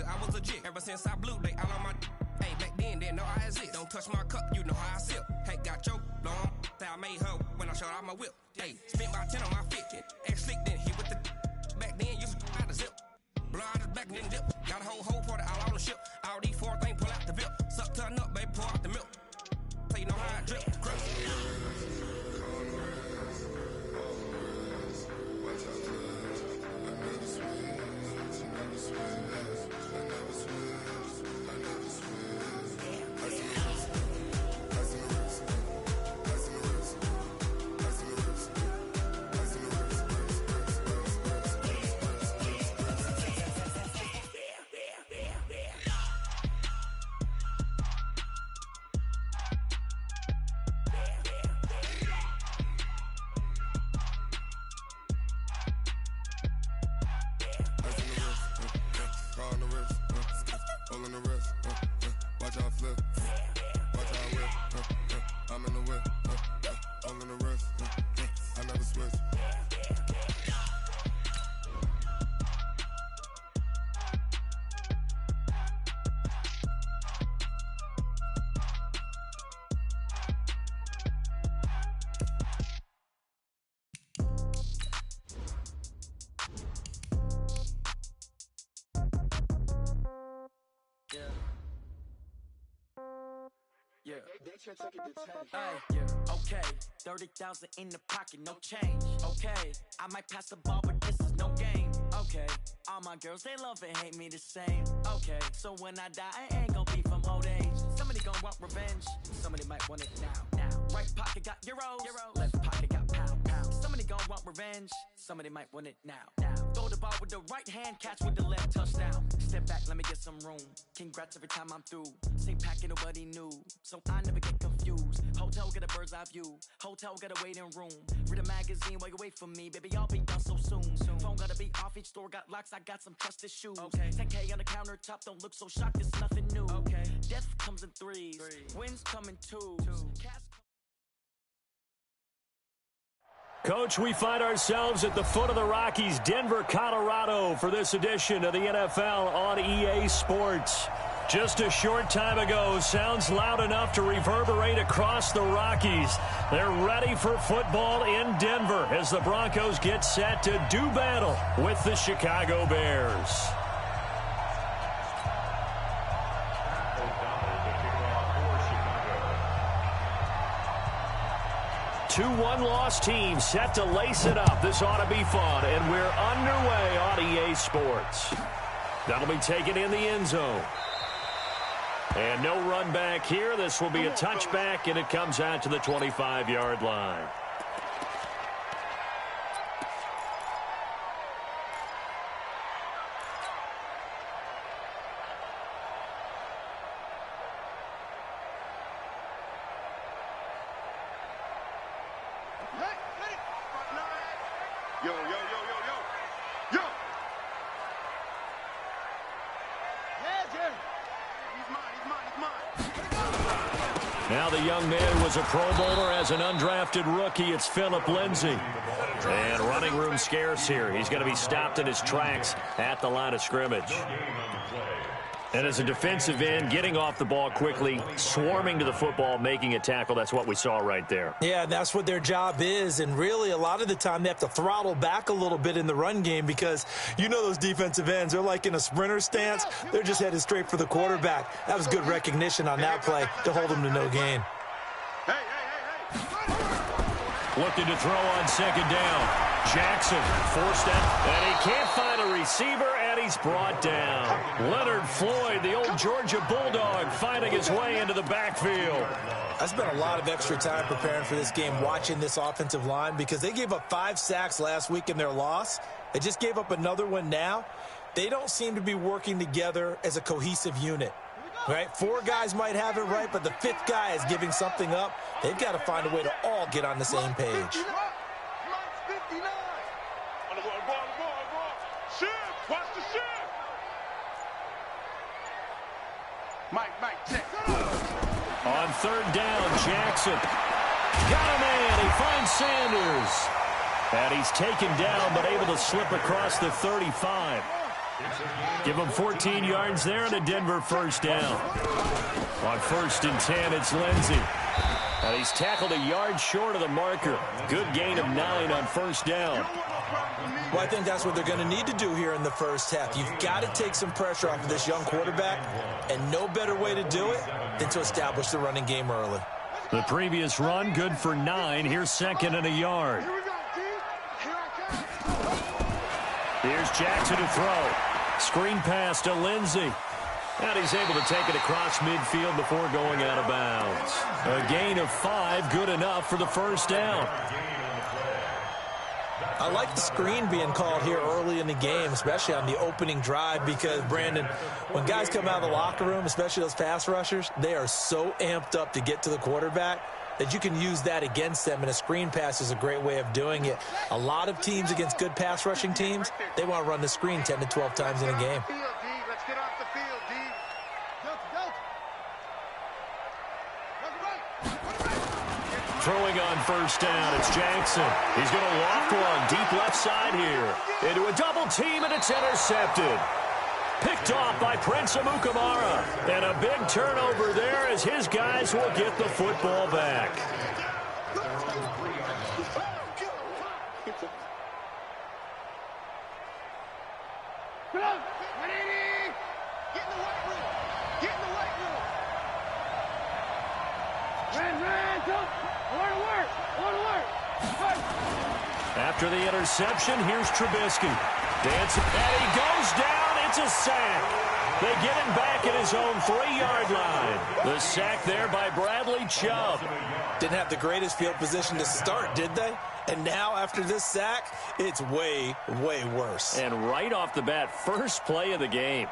nigga, I was legit. Ever since I blew, they all on my hey, back then, didn't know I exist. Don't touch my cup, you know how I sip. Hey, got your long, say I made her when I showed out my whip. Hey, spent about 10 on my fit. Ex-slick, then hit with the back then, used to out the zip. Blow out his back, then dip. Got a whole party all on the ship. All these four things, pull out the VIP. Suck, turn up, baby, pour out the milk. So you know how I drip. Yeah. Yeah. Okay. 30,000 in the pocket, no change. Okay. I might pass the ball, but this is no game. Okay. All my girls, they love and hate me the same. Okay. So when I die, I ain't gonna be from old age. Somebody gonna want revenge. Somebody might want it now. Right pocket got euros. Left pocket got pounds. Somebody gonna want revenge. Somebody might want it now. Throw the ball with the right hand, catch with the left, touchdown. Step back, let me get some room. Congrats every time I'm through. Same packet, nobody knew. So I never get confused. Hotel get a bird's eye view. Hotel get a waiting room. Read a magazine while you wait for me. Baby, I'll be done so soon. Phone gotta be off, each store got locks. I got some trusted shoes. Okay. 10K on the countertop, don't look so shocked, it's nothing new. Okay. Death comes in threes. Wins come in twos. Coach, we find ourselves at the foot of the Rockies, Denver, Colorado, for this edition of the NFL on EA Sports. Just a short time ago, sounds loud enough to reverberate across the Rockies. They're ready for football in Denver as the Broncos get set to do battle with the Chicago Bears. 2 one-loss teams set to lace it up. This ought to be fun, and we're underway on EA Sports. That'll be taken in the end zone. And no run back here. This will be a touchback, and it comes out to the 25-yard line. Now the young man who was a Pro Bowler as an undrafted rookie, it's Phillip Lindsay. And running room scarce here. He's going to be stopped in his tracks at the line of scrimmage. And as a defensive end, getting off the ball quickly, swarming to the football, making a tackle, that's what we saw right there. Yeah, that's what their job is. And really, a lot of the time, they have to throttle back a little bit in the run game because you know those defensive ends, they're like in a sprinter stance. They're just headed straight for the quarterback. That was good recognition on that play to hold them to no gain. Looking to throw on second down. Jackson forced out, and he can't find a receiver, and he's brought down. Leonard Floyd, the old Georgia Bulldog, finding his way into the backfield. I spent a lot of extra time preparing for this game, watching this offensive line, because they gave up 5 sacks last week in their loss. They just gave up another one now. They don't seem to be working together as a cohesive unit. Right? 4 guys might have it right, but the 5th guy is giving something up. They've got to find a way to all get on the same page. On third down, Jackson got a man. He finds Sanders. And he's taken down, but able to slip across the 35. Give him 14 yards there and a Denver first down. On 1st and 10, it's Lindsey. And he's tackled a yard short of the marker. Good gain of 9 on 1st down. Well, I think that's what they're going to need to do here in the first half. You've got to take some pressure off of this young quarterback, and no better way to do it than to establish the running game early. The previous run, good for 9. Here's 2nd and a yard. Here's Jackson to throw. Screen pass to Lindsey. And he's able to take it across midfield before going out of bounds. A gain of 5, good enough for the first down. I like the screen being called here early in the game, especially on the opening drive, because, Brandon, when guys come out of the locker room, especially those pass rushers, they are so amped up to get to the quarterback that you can use that against them, and a screen pass is a great way of doing it. A lot of teams against good pass rushing teams, they want to run the screen 10 to 12 times in a game. Throwing on first down, it's Jackson. He's going to loft one deep left side here. Into a double team, and it's intercepted. Picked off by Prince Amukamara. And a big turnover there as his guys will get the football back. After the interception, here's Trubisky. Dancing, and he goes down. It's a sack. They get him back at his own 3-yard line. The sack there by Bradley Chubb. Didn't have the greatest field position to start, did they? And now, after this sack, it's way, way worse. And right off the bat, first play of the game.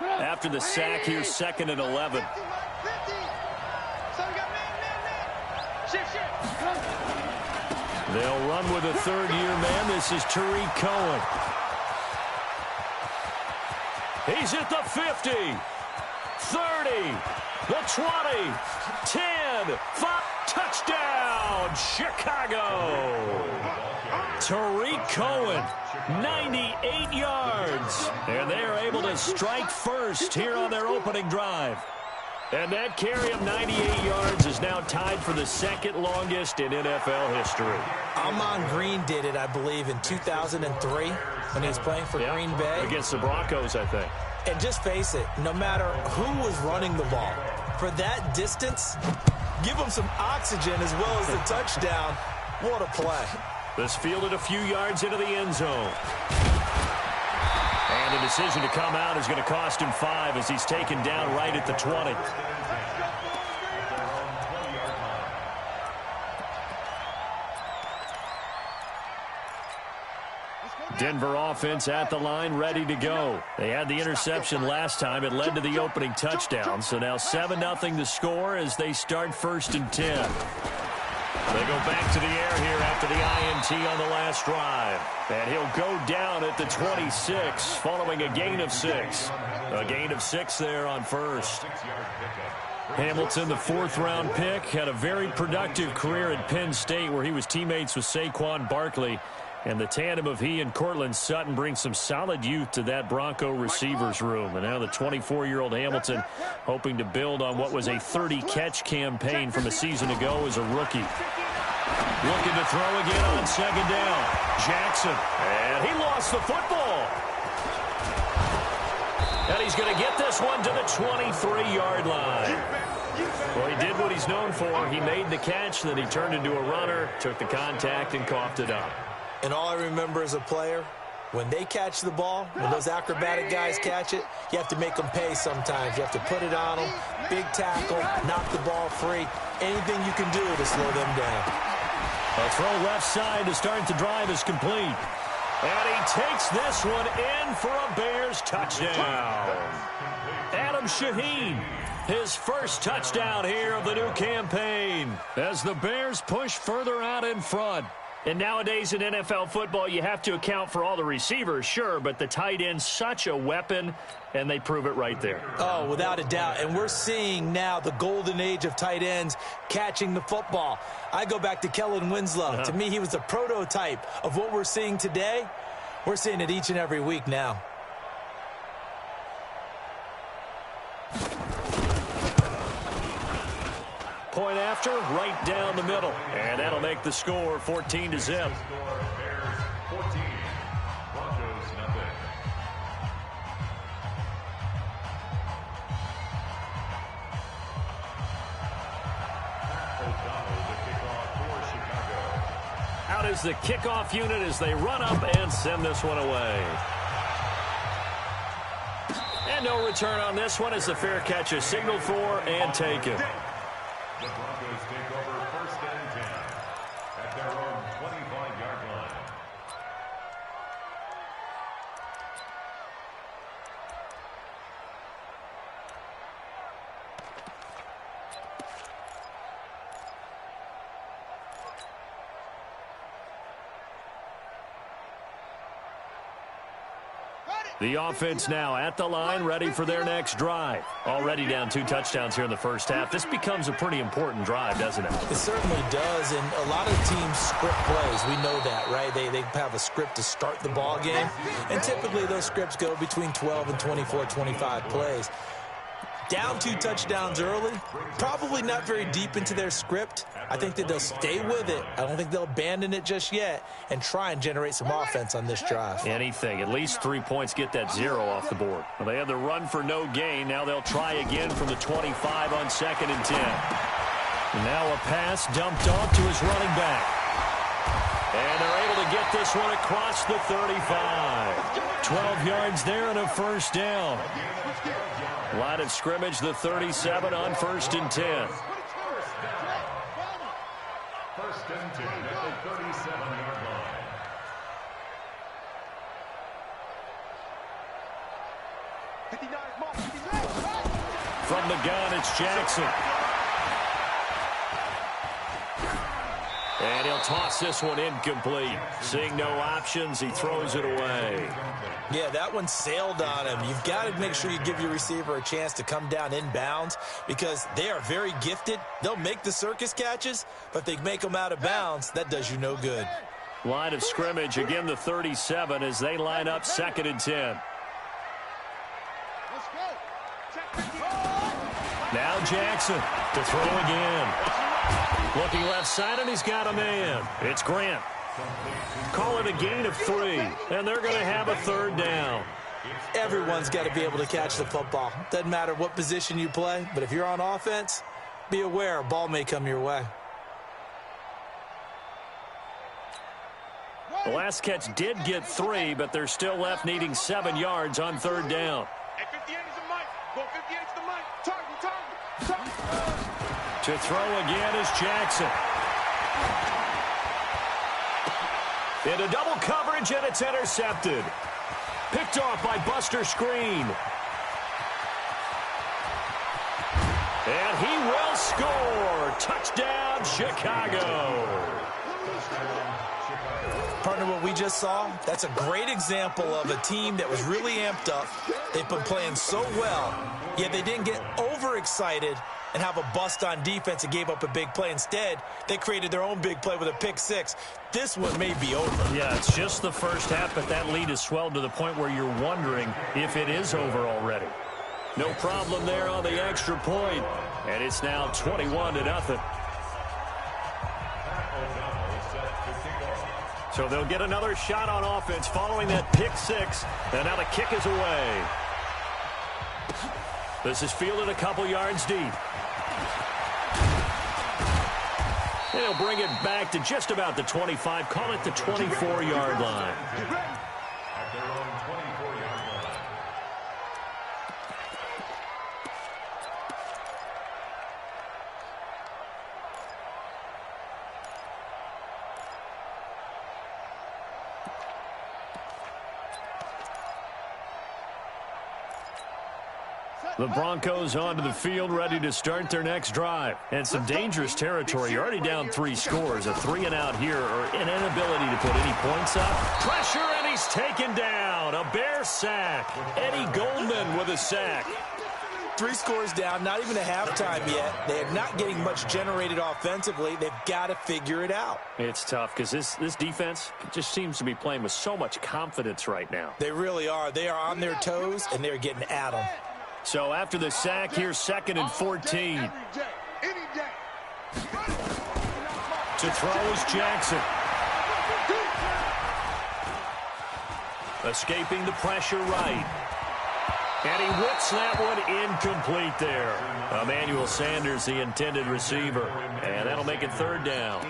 After the sack, here's 2nd and 11. They'll run with a 3rd-year man. This is Tariq Cohen. He's at the 50, 30, the 20, 10, 5, touchdown, Chicago. Tariq Cohen, 98 yards. And they are able to strike first here on their opening drive. And that carry of 98 yards is now tied for the 2nd longest in NFL history. Ahman Green did it, I believe, in 2003 when he was playing for Green Bay. Against the Broncos, I think. And just face it, no matter who was running the ball, for that distance, give them some oxygen as well as the touchdown. What a play. This fielded a few yards into the end zone. And the decision to come out is going to cost him 5 as he's taken down right at the 20. Denver offense at the line, ready to go. They had the interception last time. It led to the opening touchdown. So now 7-0 to score as they start 1st and 10. They go back to the air here after the INT on the last drive. And he'll go down at the 26 following a gain of 6. A gain of 6 there on 1st. Hamilton, the 4th-round pick, had a very productive career at Penn State where he was teammates with Saquon Barkley. And the tandem of he and Cortland Sutton brings some solid youth to that Bronco receivers room. And now the 24-year-old Hamilton hoping to build on what was a 30-catch campaign from a season ago as a rookie. Looking to throw again on 2nd down. Jackson. And he lost the football. And he's going to get this one to the 23-yard line. Well, he did what he's known for. He made the catch, then he turned into a runner, took the contact, and coughed it up. And all I remember as a player, when they catch the ball, when those acrobatic guys catch it, you have to make them pay sometimes. You have to put it on them, big tackle, knock the ball free, anything you can do to slow them down. A throw left side to start the drive is complete. And he takes this one in for a Bears touchdown. Adam Shaheen, his first touchdown here of the new campaign as the Bears push further out in front. And nowadays in NFL football, you have to account for all the receivers, sure, but the tight end's such a weapon, and they prove it right there. Oh, without a doubt. And we're seeing now the golden age of tight ends catching the football. I go back to Kellen Winslow. To me, he was the prototype of what we're seeing today. We're seeing it each and every week now. Point after, right down the middle. And that'll make the score 14-0. Out is the kickoff unit as they run up and send this one away. And no return on this one as the fair catch is signaled for and taken. The Broncos take over 1st and 10 at their own 25-yard line. The offense now at the line, ready for their next drive. Already down 2 touchdowns here in the first half. This becomes a pretty important drive, doesn't it? It certainly does, and a lot of teams script plays. We know that, right? They have a script to start the ball game, and typically those scripts go between 12 and 24, 25 plays. Down 2 touchdowns early, probably not very deep into their script. I think that they'll stay with it. I don't think they'll abandon it just yet and try and generate some offense on this drive. Anything. At least 3 points get that 0 off the board. Well, they had the run for no gain. Now they'll try again from the 25 on 2nd and 10. And now a pass dumped off to his running back. And they're able to get this one across the 35. 12 yards there and a first down. Line of scrimmage, the 37 on 1st and 10. 1st and 10 at the 37-yard line. From the gun, it's Jackson. And he'll toss this one incomplete. Seeing no options, he throws it away. Yeah, that one sailed on him. You've got to make sure you give your receiver a chance to come down inbounds because they are very gifted. They'll make the circus catches, but if they make them out of bounds, that does you no good. Line of scrimmage, again the 37 as they line up 2nd and 10. Now Jackson to throw again. Looking left side, and he's got a man. It's Grant. Call it a gain of 3, and they're going to have a 3rd down. Everyone's got to be able to catch the football. Doesn't matter what position you play, but if you're on offense, be aware a ball may come your way. The last catch did get 3, but they're still left needing 7 yards on 3rd down. To throw again is Jackson. Into double coverage, and it's intercepted. Picked off by Buster Screen. And he will score. Touchdown, Chicago. Partner, what we just saw, that's a great example of a team that was really amped up. They've been playing so well, yet they didn't get overexcited and have a bust on defense and gave up a big play. Instead, they created their own big play with a pick 6. This one may be over. Yeah, it's just the first half, but that lead has swelled to the point where you're wondering if it is over already. No problem there on the extra point, and it's now 21-0. So they'll get another shot on offense following that pick 6, and now the kick is away. This is fielded a couple yards deep. They'll bring it back to just about the 25, call it the 24-yard line. At their own 24-yard line. The Broncos onto the field, ready to start their next drive. And some dangerous territory. You're already down 3 scores. A 3-and-out here, or an inability to put any points up. Pressure, and he's taken down. A Bear sack. Eddie Goldman with a sack. 3 scores down, not even a halftime yet. They are not getting much generated offensively. They've got to figure it out. It's tough because this defense just seems to be playing with so much confidence right now. They really are. They are on their toes, and they're getting at them. So after the sack, here's 2nd and 14. To throw is Jackson. Escaping the pressure right. And he whips that one incomplete there. Emmanuel Sanders, the intended receiver. And that'll make it 3rd down.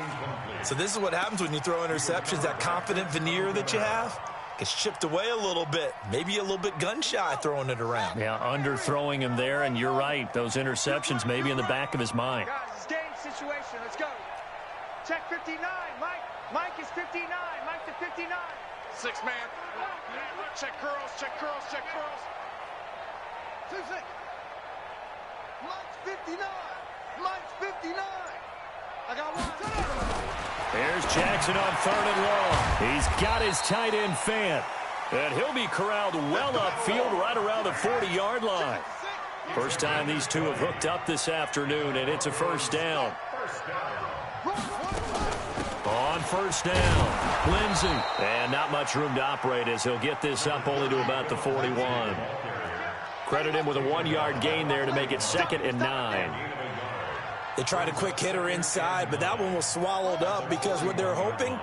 So this is what happens when you throw interceptions. That confident veneer that you have gets chipped away a little bit. Maybe a little bit gun-shy throwing it around. Yeah, underthrowing him there, and you're right. Those interceptions may be in the back of his mind. Guys, it's game situation. Let's go. Check 59. Mike is 59. Mike to 59. 6-man. Check curls, check curls, check curls. 2-6. Mike's 59. Mike's 59. I got one. There's Jackson on 3rd and long. He's got his tight end fan. And he'll be corralled well upfield right around the 40-yard line. First time these two have hooked up this afternoon, and it's a 1st down. On 1st down, Lindsey. And not much room to operate as he'll get this up only to about the 41. Credit him with a 1-yard gain there to make it 2nd and 9. They tried a quick hitter inside, but that one was swallowed up because what they're hoping,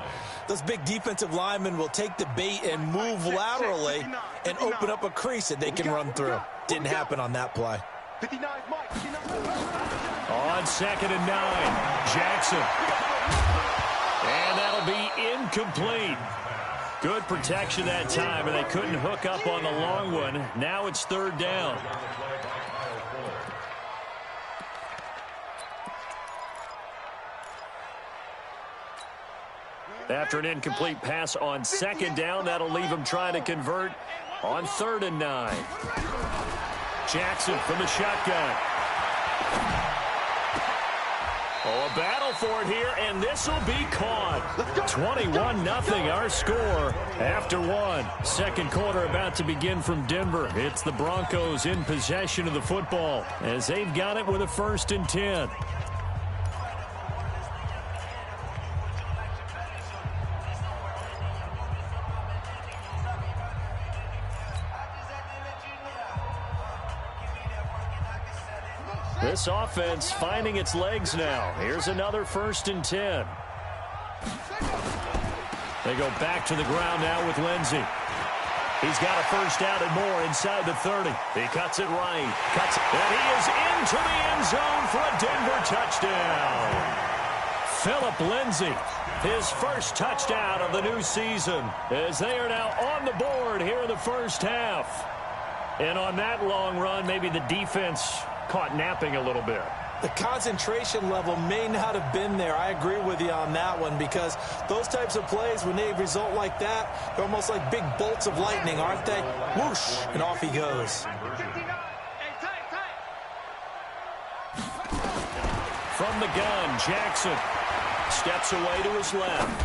those big defensive linemen will take the bait and move laterally and open up a crease that they can run through. Didn't happen on that play. 59 Mike. On 2nd and 9, Jackson. And that'll be incomplete. Good protection that time, and they couldn't hook up on the long one. Now it's 3rd down. After an incomplete pass on 2nd down, that'll leave him trying to convert on 3rd and 9. Jackson from the shotgun. Oh, a battle for it here, and this will be caught. 21-0 our score after 1. 2nd quarter about to begin from Denver. It's the Broncos in possession of the football as they've got it with a 1st and 10. This offense finding its legs now. Here's another 1st and 10. They go back to the ground now with Lindsey. He's got a 1st down and more inside the 30. He cuts it right. And he is into the end zone for a Denver touchdown. Philip Lindsey, his 1st touchdown of the new season, as they are now on the board here in the 1st half. And on that long run, maybe the defense caught napping a little bit. The concentration level may not have been there. I agree with you on that one because those types of plays, when they result like that, they're almost like big bolts of lightning, aren't they? Whoosh, and off he goes. From the gun, Jackson steps away to his left.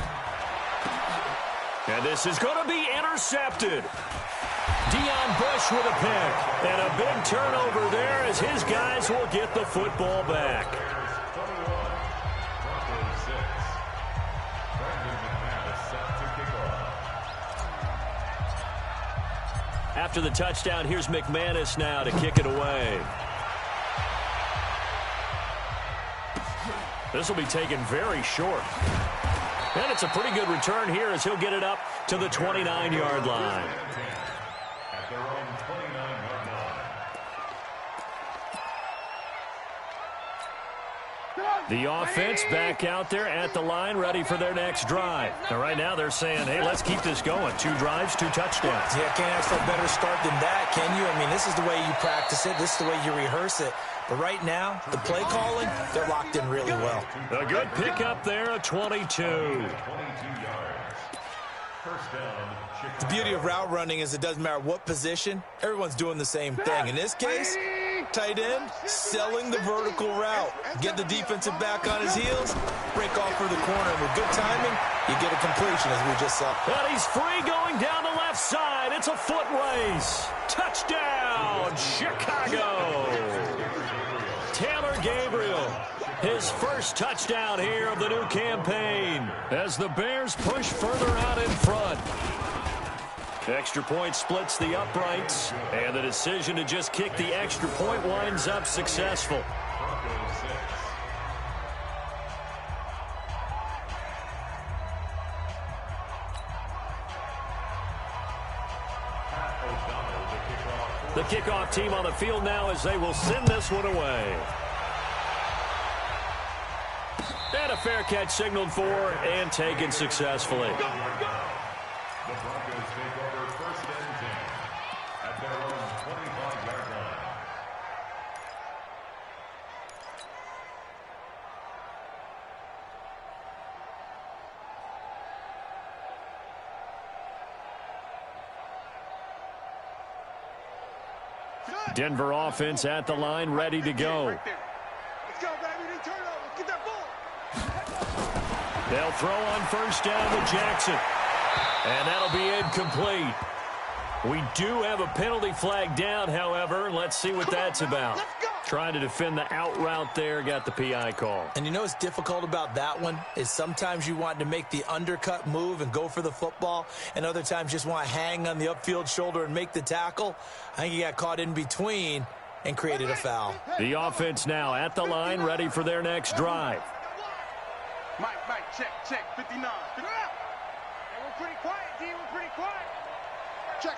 And this is going to be intercepted. Deion Bush with a pick. And a big turnover there as his guys will get the football back. After the touchdown, here's McManus now to kick it away. This will be taken very short. And it's a pretty good return here as he'll get it up to the 29-yard line. The offense back out there at the line, ready for their next drive. And right now they're saying, hey, let's keep this going. 2 drives, 2 touchdowns. Yeah, can't ask for a better start than that, can you? I mean, this is the way you practice it. This is the way you rehearse it. But right now, the play calling, they're locked in really well. A good pickup there, a 22. The beauty of route running is it doesn't matter what position, everyone's doing the same thing. In this case, tight end, selling the vertical route. Get the defensive back on his heels, break off for the corner. And with good timing, you get a completion, as we just saw. And he's free going down the left side. It's a foot race. Touchdown, Chicago. Taylor Gabriel, his first touchdown here of the new campaign as the Bears push further out in front. Extra point splits the uprights, and the decision to just kick the extra point winds up successful. The kickoff team on the field now as they will send this one away. And a fair catch signaled for and taken successfully. The Broncos take over 1st and 10 at their own 25-yard line. Denver offense at the line, ready to go. Let's go, baby. They turn over. Get that ball. They'll throw on 1st down with Jackson. And that'll be incomplete. We do have a penalty flag down, however. Let's see what that's about. Trying to defend the out route there, got the PI call. And you know what's difficult about that one is sometimes you want to make the undercut move and go for the football, and other times just want to hang on the upfield shoulder and make the tackle. I think he got caught in between and created a foul. The offense now at the line, ready for their next drive. Mike, check, 59. Hey, we're pretty quiet, D. We're pretty quiet. Check.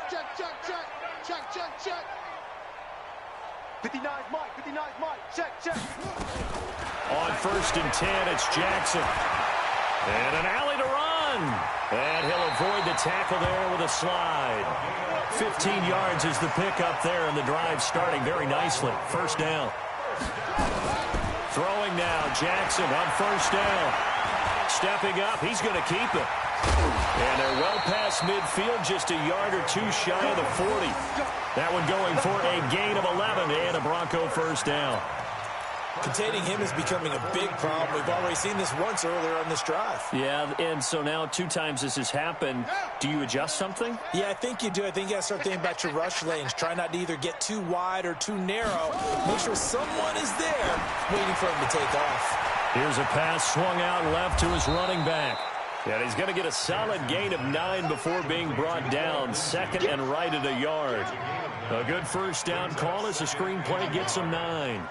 59's Mike, check. On 1st and 10, it's Jackson. And an alley to run. And he'll avoid the tackle there with a slide. 15 yards is the pickup there, and the drive starting very nicely. 1st down. Throwing now, Jackson on 1st down. Stepping up, he's going to keep it. And they're well past midfield, just a yard or two shy of the 40. That one going for a gain of 11 and a Bronco 1st down. Containing him is becoming a big problem. We've already seen this once earlier on this drive. Yeah, and so now 2 times this has happened. Do you adjust something? Yeah, I think you do. I think you got to start thinking about your rush lanes. Try not to either get too wide or too narrow. Make sure someone is there waiting for him to take off. Here's a pass swung out left to his running back. And he's going to get a solid gain of 9 before being brought down. 2nd and right at a yard. A good 1st down call as the screenplay gets him 9.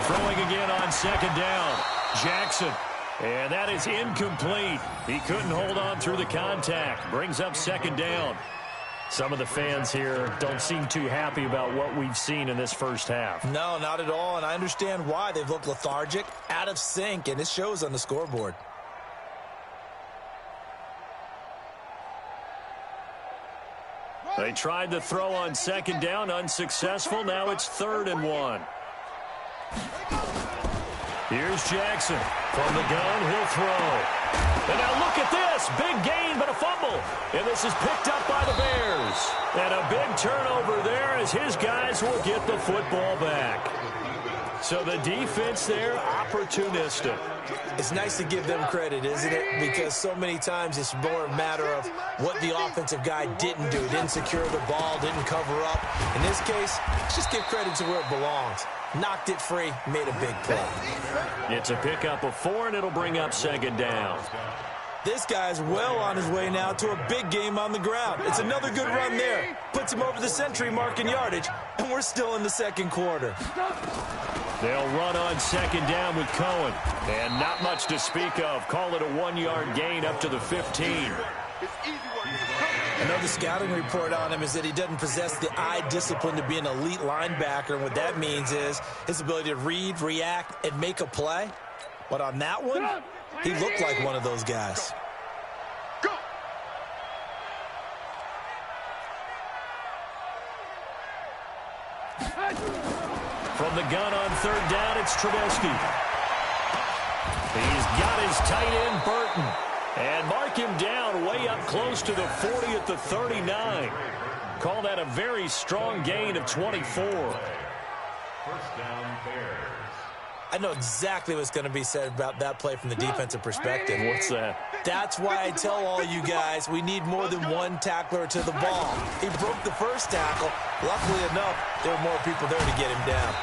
Throwing again on 2nd down. Jackson. And that is incomplete. He couldn't hold on through the contact. Brings up 2nd down. Some of the fans here don't seem too happy about what we've seen in this 1st half. No, not at all, and I understand why. They've looked lethargic, out of sync, and it shows on the scoreboard. They tried to throw on 2nd down, unsuccessful. Now it's 3rd and 1. Here's Jackson. From the gun, he'll throw. And now look at this. Big gain, but a fumble. And this is picked up by the Bears. And a big turnover there as his guys will get the football back. So the defense there, opportunistic. It's nice to give them credit, isn't it? Because so many times it's more a matter of what the offensive guy didn't do. Didn't secure the ball, didn't cover up. In this case, let's just give credit to where it belongs. Knocked it free, made a big play. It's a pickup of 4, and it'll bring up 2nd down. This guy's well on his way now to a big game on the ground. It's another good run there. Puts him over the century mark in yardage, and we're still in the 2nd quarter. They'll run on 2nd down with Cohen. And not much to speak of. Call it a 1-yard gain up to the 15. I know the scouting report on him is that he doesn't possess the eye discipline to be an elite linebacker. And what that means is his ability to read, react, and make a play. But on that one, he looked like one of those guys. Go! From the gun on 3rd down, it's Trubisky. He's got his tight end, Burton. And mark him down way up close to the 40 at the 39. Call that a very strong gain of 24. First down, Bears. I know exactly what's going to be said about that play from the defensive perspective. What's that? That's why I tell all you guys we need more than one tackler to the ball. He broke the first tackle. Luckily enough, there were more people there to get him down.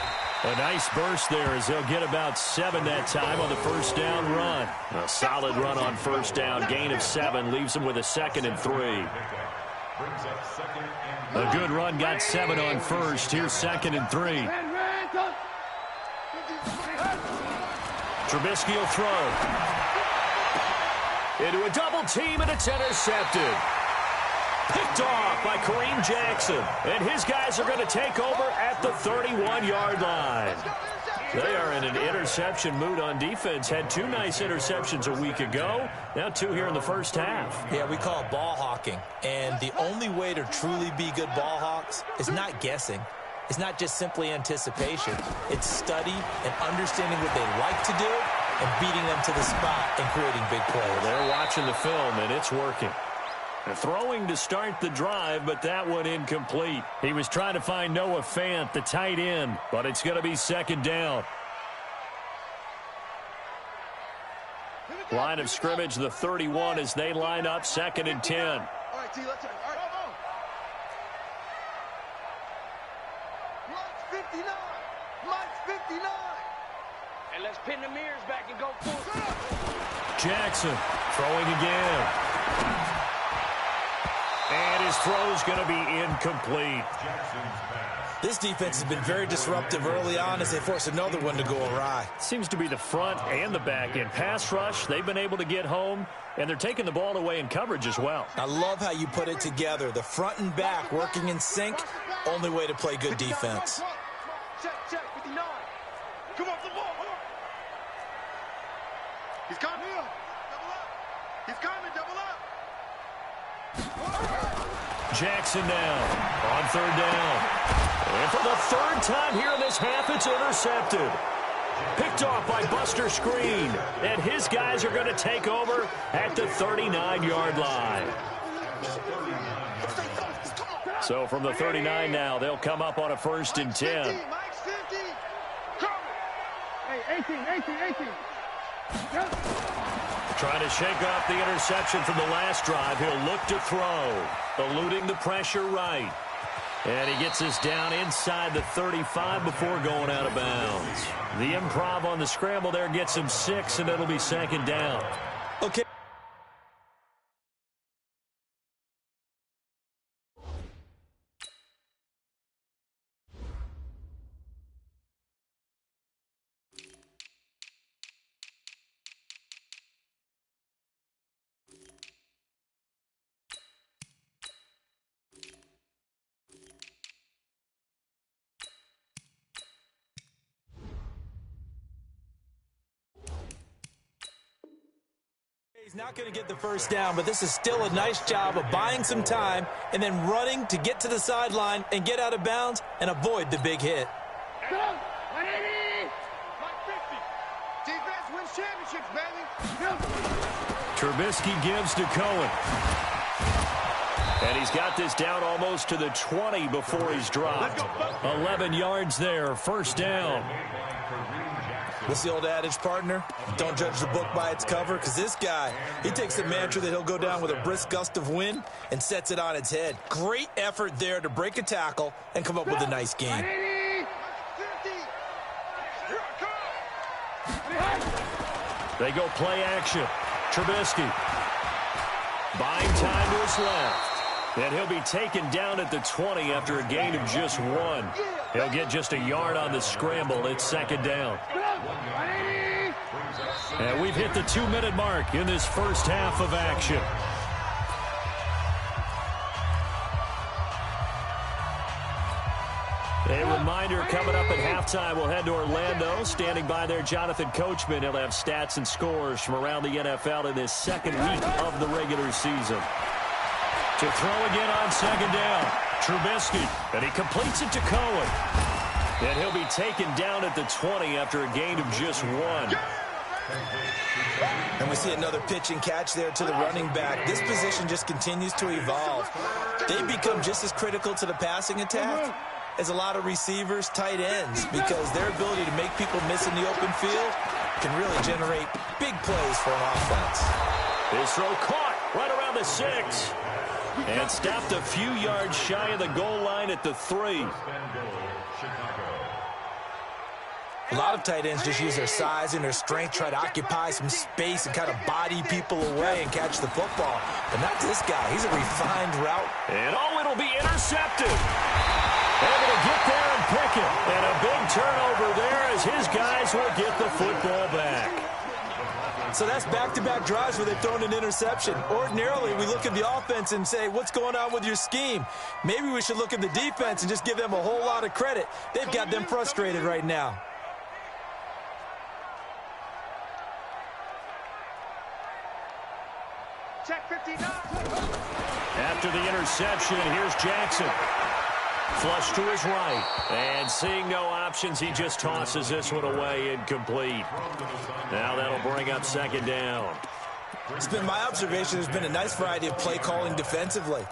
A nice burst there as they'll get about 7 that time on the first down run. A solid run on first down. Gain of 7 leaves them with a 2nd and 3. A good run got 7 on first. Here's 2nd and 3. Trubisky will throw. Into a double team, and it's intercepted. Picked off by Kareem Jackson. And his guys are going to take over at the 31-yard line. They are in an interception mood on defense. Had 2 nice interceptions a week ago. Now 2 here in the first half. Yeah, we call it ball hawking. And the only way to truly be good ball hawks is not guessing. It's not just simply anticipation. It's study and understanding what they like to do and beating them to the spot and creating big plays. They're watching the film, and it's working. Throwing to start the drive, but that one incomplete. He was trying to find Noah Fant, the tight end, but it's going to be 2nd down. Line of scrimmage, the 31 as they line up 2nd and 10. All right, T, let's go. All right, come on. Mike's 59. Mike's 59. And let's pin the mirrors back and go full. Jackson throwing again. And his throw's going to be incomplete. This defense has been very disruptive early on as they force another one to go awry. Seems to be the front and the back end. Pass rush, they've been able to get home, and they're taking the ball away in coverage as well. I love how you put it together. The front and back working in sync, only way to play good defense. Check, 59. Come on, the ball. He's coming. Double up. He's coming, double up. Jackson now on 3rd down. And for the 3rd time here in this half, it's intercepted. Picked off by Buster Skrine. And his guys are going to take over at the 39-yard line. So from the 39 now, they'll come up on a 1st and 10. Mike's 50. Hey, 18. Trying to shake off the interception from the last drive. He'll look to throw. Eluding the pressure right. And he gets us down inside the 35 before going out of bounds. The improv on the scramble there gets him 6, and it'll be 2nd down. Okay. He's not going to get the first down, but this is still a nice job of buying some time and then running to get to the sideline and get out of bounds and avoid the big hit. Mike 50. Defense wins championships, baby. Trubisky gives to Cohen. And he's got this down almost to the 20 before he's dropped. 11 yards there, 1st down. What's the old adage, partner? Don't judge the book by its cover, because this guy, he takes the mantra that he'll go down with a brisk gust of wind and sets it on its head. Great effort there to break a tackle and come up with a nice game. They go play action. Trubisky buying time to his left. And he'll be taken down at the 20 after a gain of just 1. He'll get just a yard on the scramble. It's 2nd down. And we've hit the 2-minute mark in this first half of action. A reminder coming up at halftime, we'll head to Orlando. Standing by there, Jonathan Coachman. He'll have stats and scores from around the NFL in this 2nd week of the regular season. To throw again on 2nd down. Trubisky, and he completes it to Cohen. And he'll be taken down at the 20 after a gain of just 1. And we see another pitch and catch there to the running back. This position just continues to evolve. They become just as critical to the passing attack as a lot of receivers, tight ends, because their ability to make people miss in the open field can really generate big plays for an offense. This throw caught right around the 6. And stopped a few yards shy of the goal line at the 3. A lot of tight ends just use their size and their strength, try to occupy some space and kind of body people away and catch the football. But not this guy. He's a refined route. And it'll be intercepted. Able to get there and pick it. And a big turnover there as his guys will get the football back. So that's back-to-back drives where they've thrown an interception. Ordinarily, we look at the offense and say, what's going on with your scheme? Maybe we should look at the defense and just give them a whole lot of credit. They've got them frustrated right now. Check 59. After the interception, here's Jackson. Flush to his right. And seeing no options, he just tosses this one away, incomplete. Now that'll bring up second down. It's been my observation there's been a nice variety of play calling defensively.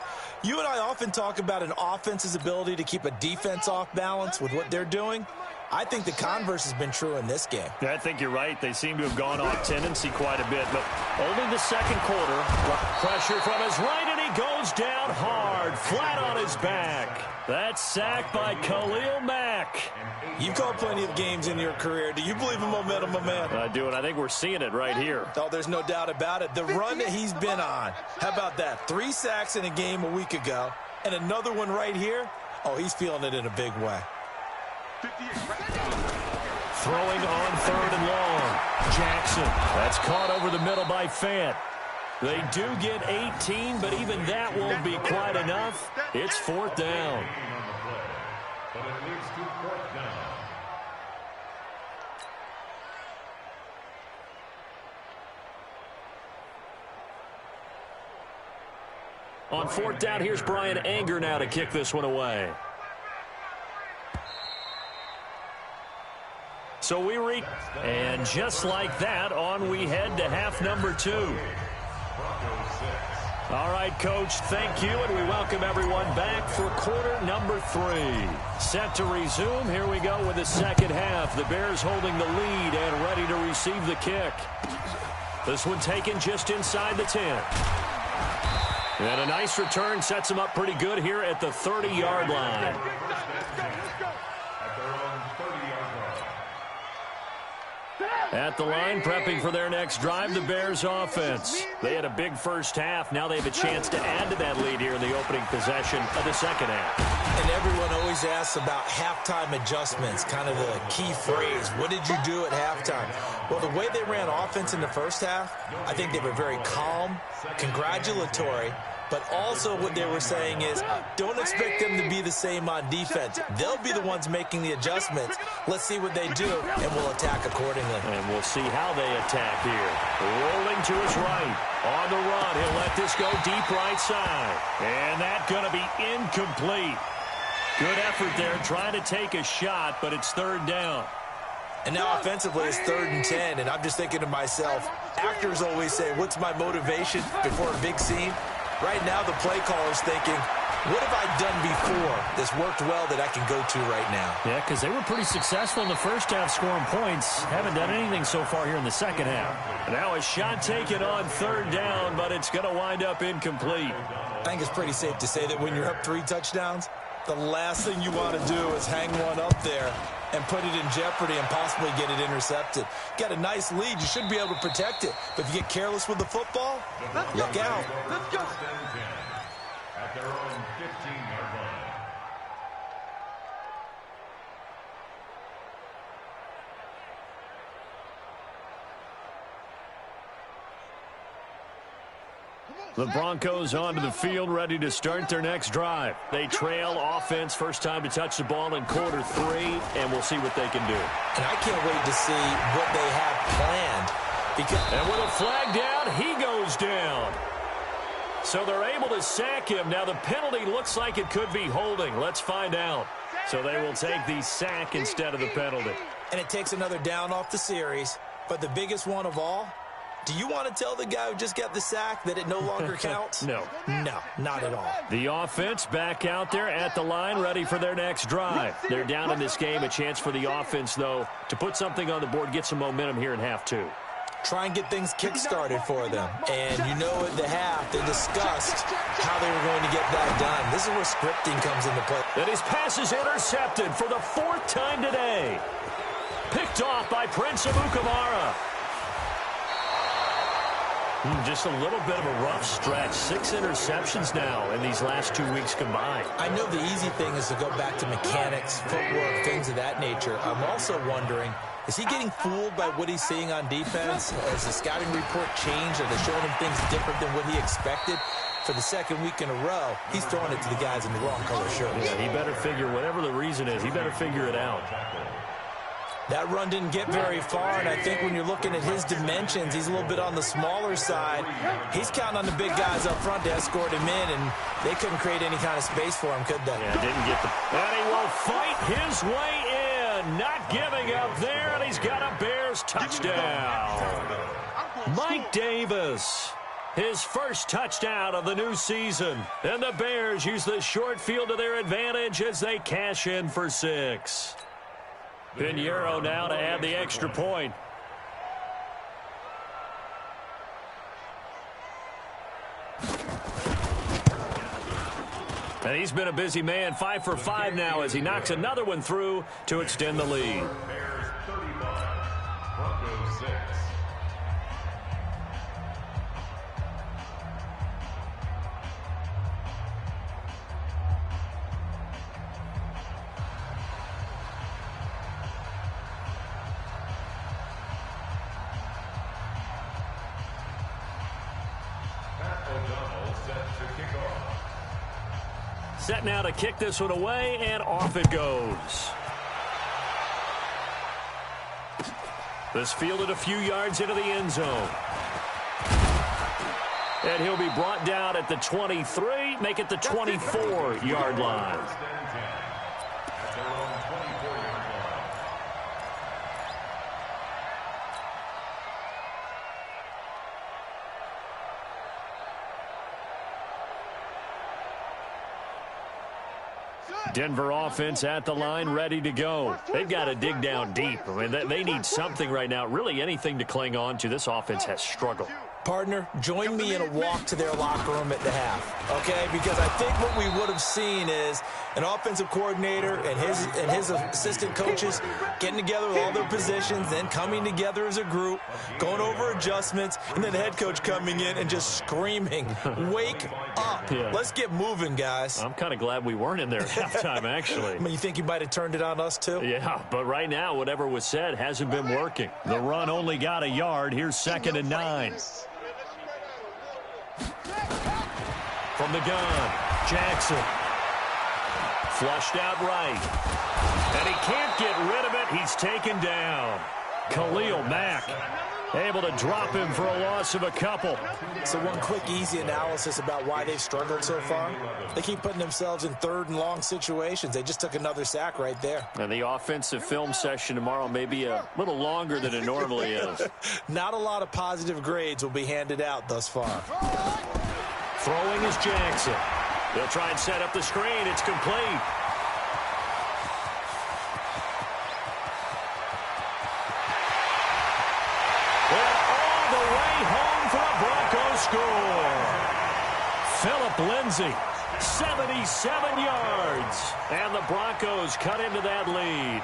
You and I often talk about an offense's ability to keep a defense off balance with what they're doing. I think the converse has been true in this game. I think you're right. They seem to have gone off tendency quite a bit, but only the second quarter. Pressure from his right, and he goes down hard, flat on his back. That's sacked by Khalil Mack. You've called plenty of games in your career. Do you believe in momentum, my man? I do, and I think we're seeing it right here. Oh, there's no doubt about it. The run that he's been on. How about that? 3 sacks in a game a week ago, and another one right here. Oh, he's feeling it in a big way. Throwing on 3rd and long. Jackson. That's caught over the middle by Fant. They do get 18, but even that won't be quite enough. It's 4th down. But it leads to 4th down. On 4th down, here's Brian Anger now to kick this one away. So we read, and just like that, on we head to half number 2. All right, Coach, thank you, and we welcome everyone back for quarter number 3. Set to resume. Here we go with the second half. The Bears holding the lead and ready to receive the kick. This one taken just inside the 10. And a nice return sets them up pretty good here at the 30-yard line. At the line, prepping for their next drive, the Bears offense. They had a big first half. Now they have a chance to add to that lead here in the opening possession of the second half. And everyone always asks about halftime adjustments, kind of the key phrase. What did you do at halftime? Well, the way they ran offense in the first half, I think they were very calm, congratulatory, but also what they were saying is, don't expect them to be the same on defense. They'll be the ones making the adjustments. Let's see what they do, and we'll attack accordingly. And we'll see how they attack here. Rolling to his right. On the run, he'll let this go deep right side. And that's going to be incomplete. Good effort there, trying to take a shot, but it's 3rd down. And now offensively, it's 3rd and 10, and I'm just thinking to myself, actors always say, what's my motivation before a big scene? Right now, the play caller's thinking, what have I done before that's worked well that I can go to right now? Yeah, because they were pretty successful in the first half scoring points. Haven't done anything so far here in the second half. Now a shot taken on 3rd down, but it's going to wind up incomplete. I think it's pretty safe to say that when you're up 3 touchdowns, the last thing you want to do is hang one up there and put it in jeopardy and possibly get it intercepted. Got a nice lead. You should be able to protect it. But if you get careless with the football, look out. Let's go. At their own 15-yard line. The Broncos onto the field, ready to start their next drive. They trail offense, first time to touch the ball in quarter 3, and we'll see what they can do. And I can't wait to see what they have planned. And with a flag down, he goes down. So they're able to sack him. Now the penalty looks like it could be holding. Let's find out. So they will take the sack instead of the penalty. And it takes another down off the series. But the biggest one of all, do you want to tell the guy who just got the sack that it no longer counts? No. No, not at all. The offense back out there at the line, ready for their next drive. They're down in this game. A chance for the offense, though, to put something on the board, get some momentum here in half two. Try and get things kick-started for them. And you know at the half, they discussed how they were going to get that done. This is where scripting comes into play. And his pass is intercepted for the 4th time today. Picked off by Prince Amukamara. Just a little bit of a rough stretch. 6 interceptions now in these last 2 weeks combined. I know the easy thing is to go back to mechanics, footwork, things of that nature. I'm also wondering, is he getting fooled by what he's seeing on defense? Has the scouting report changed? Are they showing him things different than what he expected? For the second week in a row, he's throwing it to the guys in the wrong color shirts. Yeah, he better figure, whatever the reason is, he better figure it out. That run didn't get very far, and I think when you're looking at his dimensions, he's a little bit on the smaller side. He's counting on the big guys up front to escort him in, and they couldn't create any kind of space for him, could they? Yeah, didn't get the... And he will fight his way in, not giving up there, and he's got a Bears touchdown. Mike Davis, his first touchdown of the new season, and the Bears use the short field to their advantage as they cash in for 6. Pinheiro now to add the extra point. And he's been a busy man, 5 for 5 now as he knocks another one through to extend the lead. Bears 35, Broncos 6. Set now to kick this one away, and off it goes. This fielded a few yards into the end zone. And he'll be brought down at the 23, make it the 24-yard line. Denver offense at the line, ready to go. They've got to dig down deep. I mean, they need something right now, really anything to cling on to. This offense has struggled. Partner, join me in a walk to their locker room at the half, okay? Because I think what we would have seen is an offensive coordinator and his assistant coaches getting together with all their positions, then coming together as a group, going over adjustments, and then the head coach coming in and just screaming, wake up. Yeah. Let's get moving, guys. I'm kind of glad we weren't in there at halftime, actually. I mean, you think you might have turned it on us, too? Yeah, but right now, whatever was said hasn't been working. The run only got a yard. Here's 2nd and 9. From the gun, Jackson. Flushed out right. And he can't get rid of it. He's taken down. Khalil Mack able to drop him for a loss of a couple. So one quick, easy analysis about why they've struggled so far. They keep putting themselves in 3rd and long situations. They just took another sack right there. And the offensive film session tomorrow may be a little longer than it normally is. Not a lot of positive grades will be handed out thus far. Throwing is Jackson. They'll try and set up the screen. It's complete. And all the way home for a Broncos score. Phillip Lindsay, 77 yards. And the Broncos cut into that lead.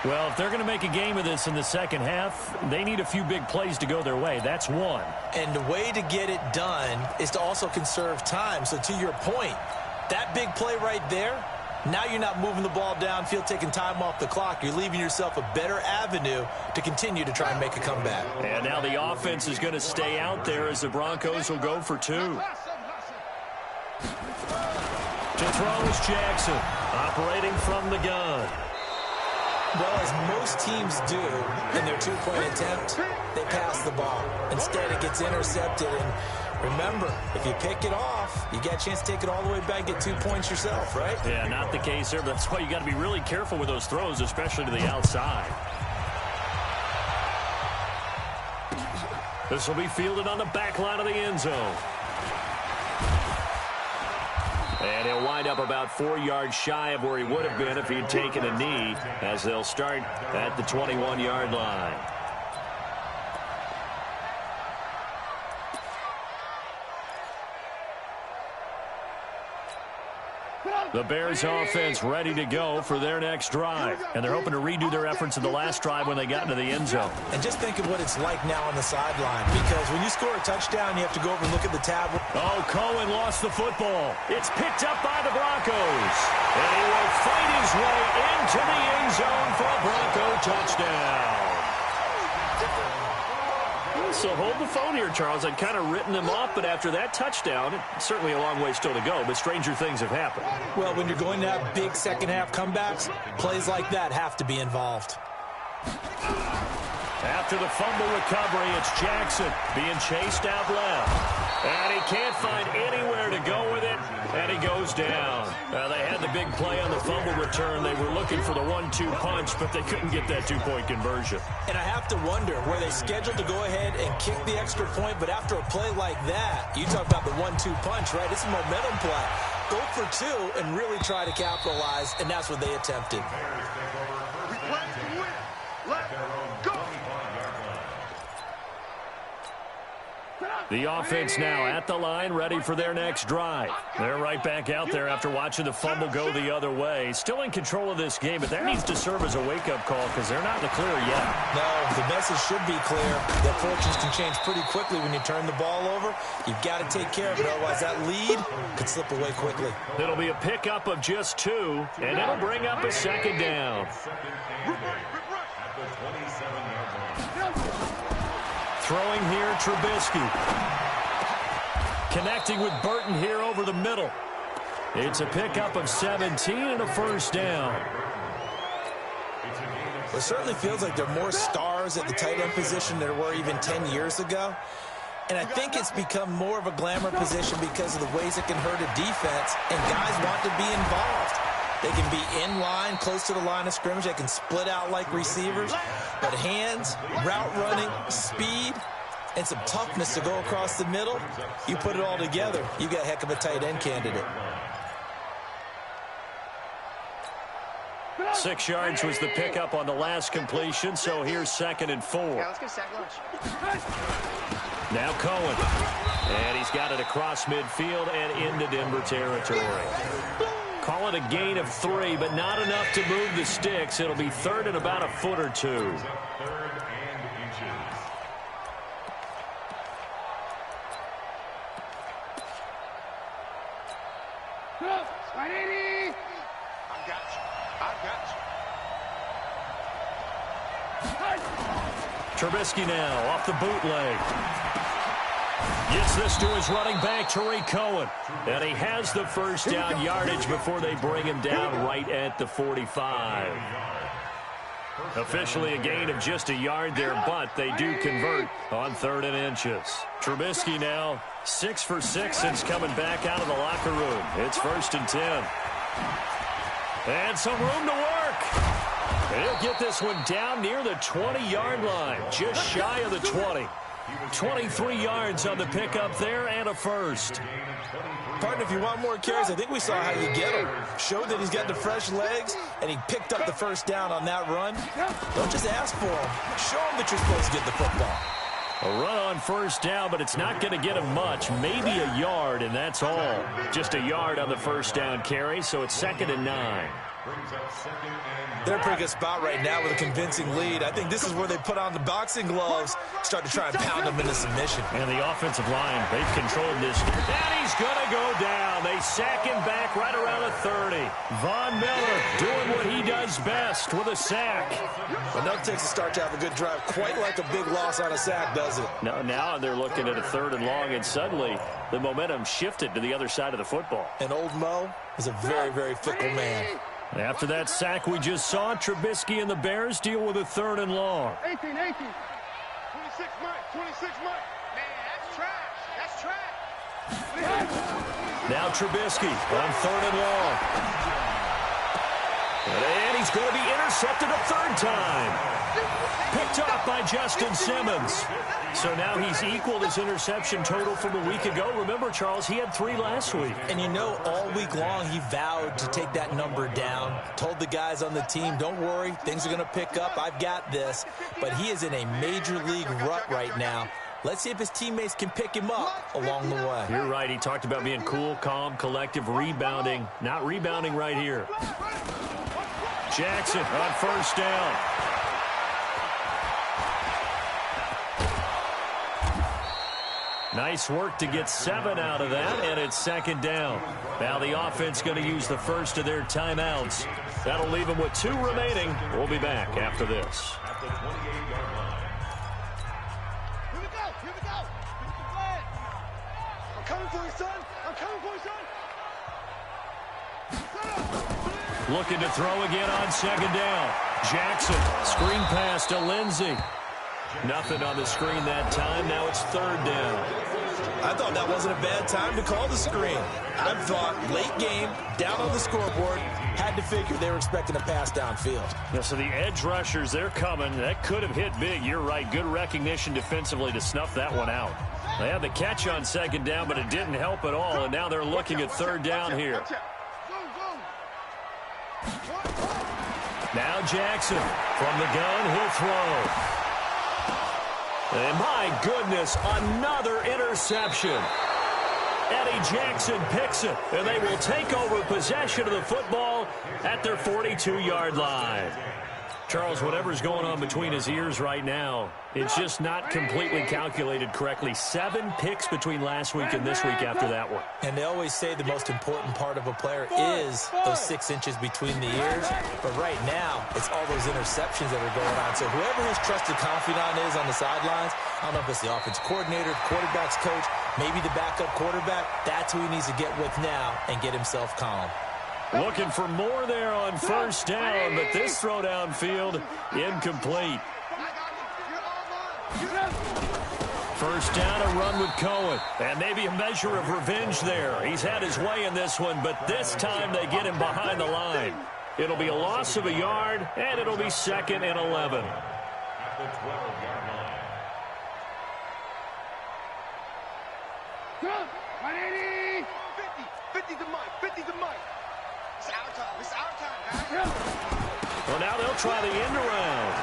Well, if they're going to make a game of this in the second half, they need a few big plays to go their way. That's one. And the way to get it done is to also conserve time. So to your point, that big play right there, now you're not moving the ball downfield, taking time off the clock. You're leaving yourself a better avenue to continue to try and make a comeback. And now the offense is going to stay out there as the Broncos will go for 2. To throw is Jackson, operating from the gun. Well, as most teams do in their 2-point attempt, they pass the ball. Instead, it gets intercepted. And remember, if you pick it off, you get a chance to take it all the way back, get 2 points yourself, right? Yeah, not the case there, but that's why you got to be really careful with those throws, especially to the outside. This will be fielded on the back line of the end zone. And he'll wind up about 4 yards shy of where he would have been if he'd taken a knee, as they'll start at the 21-yard line. The Bears offense ready to go for their next drive. And they're hoping to redo their efforts in the last drive when they got into the end zone. And just think of what it's like now on the sideline, because when you score a touchdown, you have to go over and look at the tablet. Oh, Cohen lost the football. It's picked up by the Broncos. And he will fight his way into the end zone for a Bronco touchdown. So hold the phone here, Charles. I'd kind of written them off, but after that touchdown, it's certainly a long way still to go, but stranger things have happened. Well, when you're going to have big second-half comebacks, plays like that have to be involved. After the fumble recovery, it's Jackson being chased out left. And he can't find anywhere to go with it, and he goes down. They had the big play on the fumble return. They were looking for the 1-2 punch, but they couldn't get that two-point conversion. And I have to wonder, were they scheduled to go ahead and kick the extra point, but after a play like that, you talk about the 1-2 punch, right? It's a momentum play. Go for two and really try to capitalize, and that's what they attempted. We play to win. Let's go. The offense now at the line, ready for their next drive. They're right back out there after watching the fumble go the other way. Still in control of this game, but that needs to serve as a wake-up call because they're not in the clear yet. No, the message should be clear that fortunes can change pretty quickly when you turn the ball over. You've got to take care of it, otherwise that lead could slip away quickly. It'll be a pickup of just 2, and it'll bring up a second down. Throwing here, Trubisky. Connecting with Burton here over the middle. It's a pickup of 17 and a first down. It certainly feels like there are more stars at the tight end position than there were even 10 years ago. And I think it's become more of a glamour position because of the ways it can hurt a defense, and guys want to be involved. They can be in line, close to the line of scrimmage. They can split out like receivers. But hands, route running, speed, and some toughness to go across the middle, you put it all together, you got a heck of a tight end candidate. 6 yards was the pickup on the last completion, so here's 2nd and 4. Yeah, let's get sack lunch. Now Cohen. And he's got it across midfield and into Denver territory. Call it a gain of 3, but not enough to move the sticks. It'll be 3rd and about a foot or 2. 3rd and inches. I got you. Trubisky now off the bootleg. Gets this to his running back, Tariq Cohen. And he has the first down yardage before they bring him down right at the 45. Officially a gain of just a yard there, but they do convert on 3rd and inches. Trubisky now 6 for 6 since coming back out of the locker room. It's 1st and 10. And some room to work. He'll get this one down near the 20-yard line, just shy of the 20. 23 yards on the pickup there and a first. Partner, if you want more carries, I think we saw how you get him. Showed that he's got the fresh legs, and he picked up the first down on that run. Don't just ask for him. Show him that you're supposed to get the football. A run on first down, but it's not going to get him much. Maybe a yard, and that's all. Just a yard on the first down carry, so it's 2nd and 9. They're in a pretty good spot right now with a convincing lead. I think this is where they put on the boxing gloves, start to try and pound them into submission. And the offensive line, they've controlled this. And he's going to go down. They sack him back right around the 30. Von Miller doing what he does best with a sack. But nothing takes a start to have a good drive. Quite like a big loss on a sack, does it? Now they're looking at a 3rd and long, and suddenly the momentum shifted to the other side of the football. And old Mo is a very, very fickle man. After that sack we just saw, Trubisky and the Bears deal with a 3rd and long. 18. 26 Mike. 26 Mike. Man, that's trash. That's trash. Now Trubisky on 3rd and long. And he's going to be intercepted a third time. Picked off by Justin Simmons. So now he's equaled his interception total from a week ago. Remember, Charles, he had 3 last week. And you know, all week long he vowed to take that number down. Told the guys on the team, don't worry, things are going to pick up. I've got this. But he is in a major league rut right now. Let's see if his teammates can pick him up along the way. You're right. He talked about being cool, calm, collective, rebounding. Not rebounding right here. Jackson on first down. Nice work to get 7 out of that, and it's second down. Now the offense going to use the first of their timeouts. That'll leave them with 2 remaining. We'll be back after this. At the 28-yard line. Here we go. Here we go. I'm coming for you, son. I'm coming for you, son. Looking to throw again on second down. Jackson, screen pass to Lindsey. Nothing on the screen that time. Now it's third down. I thought that wasn't a bad time to call the screen. I thought late game, down on the scoreboard, had to figure they were expecting a pass downfield. Yeah, so the edge rushers, they're coming. That could have hit big. You're right. Good recognition defensively to snuff that one out. They had the catch on second down, but it didn't help at all, and now they're looking at third down here. Now Jackson from the gun, he'll throw. And my goodness, another interception. Eddie Jackson picks it, and they will take over possession of the football at their 42-yard line. Charles, whatever's going on between his ears right now, it's just not completely calculated correctly. 7 picks between last week and this week after that one. And they always say the most important part of a player is those 6 inches between the ears. But right now, it's all those interceptions that are going on. So whoever his trusted confidant is on the sidelines, I don't know if it's the offensive coordinator, quarterback's coach, maybe the backup quarterback, that's who he needs to get with now and get himself calm. Looking for more there on first down, but this throw downfield incomplete. First down, a run with Cohen. And maybe a measure of revenge there. He's had his way in this one, but this time they get him behind the line. It'll be a loss of a yard, and it'll be 2nd and 11. At the 12-yard line. 180. 50 to Mike. 50 to Mike. It's our time. It's our time, guys. Well, now they'll try the end around.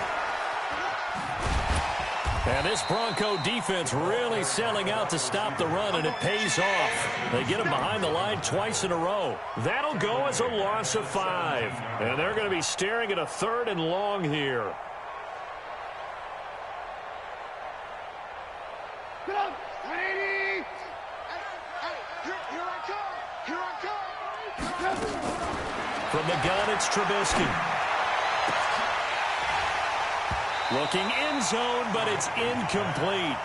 And this Bronco defense really selling out to stop the run, and it pays off. They get him behind the line twice in a row. That'll go as a loss of 5. And they're going to be staring at a 3rd and long here. Get up. 180. Hey, here I come. Here I come. From the gun, it's Trubisky. Looking end zone, but it's incomplete.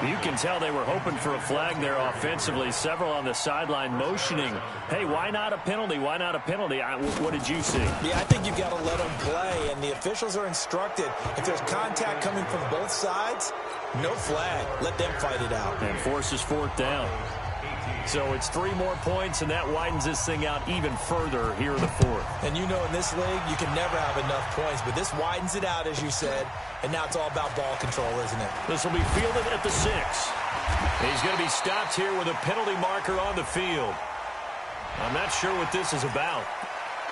You can tell they were hoping for a flag there offensively. Several on the sideline motioning. Hey, why not a penalty? Why not a penalty? What did you see? Yeah, I think you've got to let them play, and the officials are instructed. If there's contact coming from both sides, no flag. Let them fight it out. And forces 4th down. So it's 3 more points, and that widens this thing out even further here in the 4th. And you know in this league, you can never have enough points, but this widens it out, as you said, and now it's all about ball control, isn't it? This will be fielded at the 6. He's going to be stopped here with a penalty marker on the field. I'm not sure what this is about.